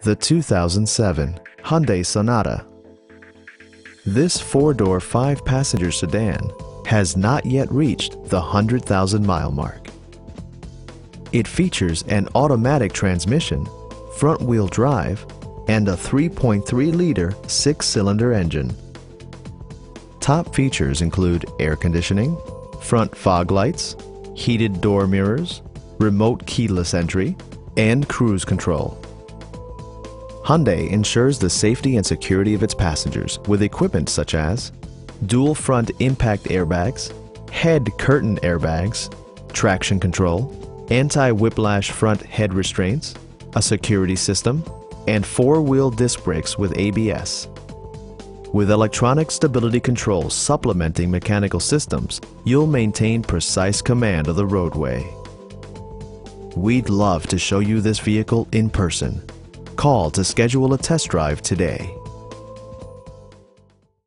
the 2007 Hyundai Sonata. This four-door, five-passenger sedan has not yet reached the 100,000-mile mark. It features an automatic transmission, front-wheel drive, and a 3.3-liter six-cylinder engine. Top features include air conditioning, front fog lights, heated door mirrors, remote keyless entry, and cruise control. Hyundai ensures the safety and security of its passengers with equipment such as dual front impact airbags, head curtain airbags, traction control, anti-whiplash front head restraints, a security system, and four-wheel disc brakes with ABS. With electronic stability control supplementing mechanical systems, you'll maintain precise command of the roadway. We'd love to show you this vehicle in person. Call to schedule a test drive today.